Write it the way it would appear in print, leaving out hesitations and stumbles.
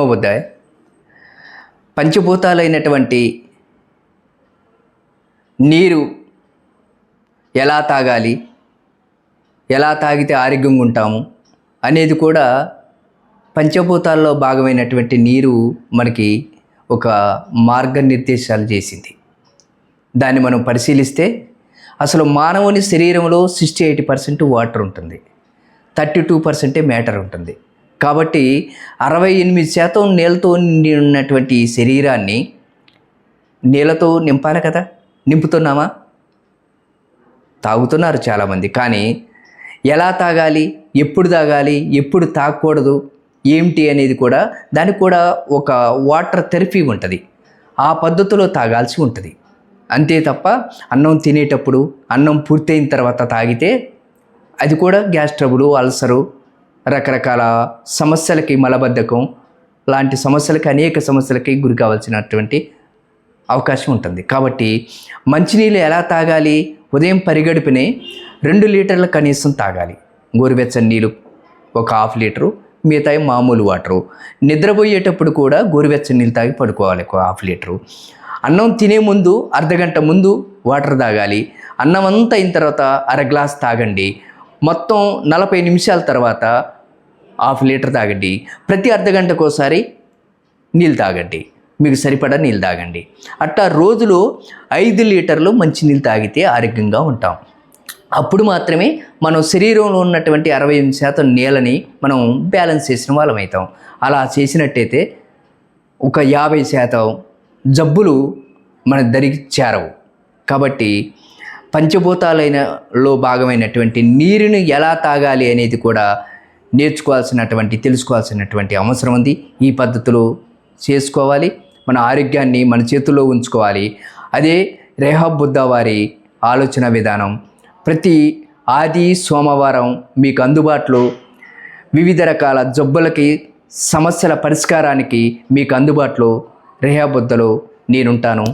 బుద్ధాయ్ పంచభూతాలైనటువంటి నీరు ఎలా తాగాలి, ఎలా తాగితే ఆరోగ్యంగా ఉంటాము అనేది కూడా పంచభూతాల్లో భాగమైనటువంటి నీరు మనకి ఒక మార్గనిర్దేశాలు చేసింది. దాన్ని మనం పరిశీలిస్తే అసలు మానవుని శరీరంలో 68% వాటర్ ఉంటుంది, 32% మ్యాటర్ ఉంటుంది. కాబట్టి 68% నీళ్ళతో నిండి ఉన్నటువంటి శరీరాన్ని నీళ్ళతో నింపాలి కదా. నింపుతున్నామా? తాగుతున్నారు చాలామంది. కానీ ఎలా తాగాలి, ఎప్పుడు తాగాలి, ఎప్పుడు తాగకూడదు ఏమిటి అనేది కూడా దానికి కూడా ఒక వాటర్ థెరపీ ఉంటుంది. ఆ పద్ధతిలో తాగాల్సి ఉంటుంది. అంతే తప్ప అన్నం తినేటప్పుడు, అన్నం పూర్తయిన తర్వాత తాగితే అది కూడా గ్యాస్ ట్రబుల్, అల్సరు, రకరకాల సమస్యలకి, మలబద్ధకం లాంటి సమస్యలకి, అనేక సమస్యలకి గురి కావాల్సినటువంటి అవకాశం ఉంటుంది. కాబట్టి మంచినీళ్ళు ఎలా తాగాలి? ఉదయం పరిగడుపునే 2 లీటర్ల కనీసం తాగాలి. గోరువెచ్చని నీళ్ళు ఒక 1/2 లీటరు, మిగతాయి మామూలు వాటరు. నిద్రపోయేటప్పుడు కూడా గోరువెచ్చని నీళ్ళు తాగి పడుకోవాలి ఒక 1/2 లీటరు. అన్నం తినే ముందు అర్ధగంట ముందు వాటర్ తాగాలి. అన్నం అంతా అయిన తర్వాత 1/2 గ్లాస్ తాగండి. మొత్తం 40 నిమిషాల తర్వాత 1/2 లీటర్ తాగండి. ప్రతి అర్ధగంటకోసారి నీళ్ళు తాగండి. మీకు సరిపడా నీళ్ళు తాగండి. అట్లా రోజులో 5 లీటర్లు మంచి నీళ్ళు తాగితే ఆరోగ్యంగా ఉంటాం. అప్పుడు మాత్రమే మనం శరీరంలో ఉన్నటువంటి 68% నీళ్ళని మనం బ్యాలెన్స్ చేసిన వాళ్ళం అవుతాం. అలా చేసినట్టయితే ఒక 50% జబ్బులు మన దరికి చేరవు. కాబట్టి పంచభూతాలైనలో భాగమైనటువంటి నీరుని ఎలా తాగాలి అనేది కూడా తెలుసుకోవాల్సినటువంటి అవసరం ఉంది. ఈ పద్ధతులు చేసుకోవాలి. మన ఆరోగ్యాన్ని మన చేతుల్లో ఉంచుకోవాలి. అదే రేహాబ్ బుద్ధా వారి ఆలోచన విధానం. ప్రతి ఆది సోమవారం మీకు అందుబాటులో వివిధ రకాల జబ్బులకి, సమస్యల పరిష్కారానికి మీకు అందుబాటులో రేహాబ్ బుద్ధాలో నేనుంటాను.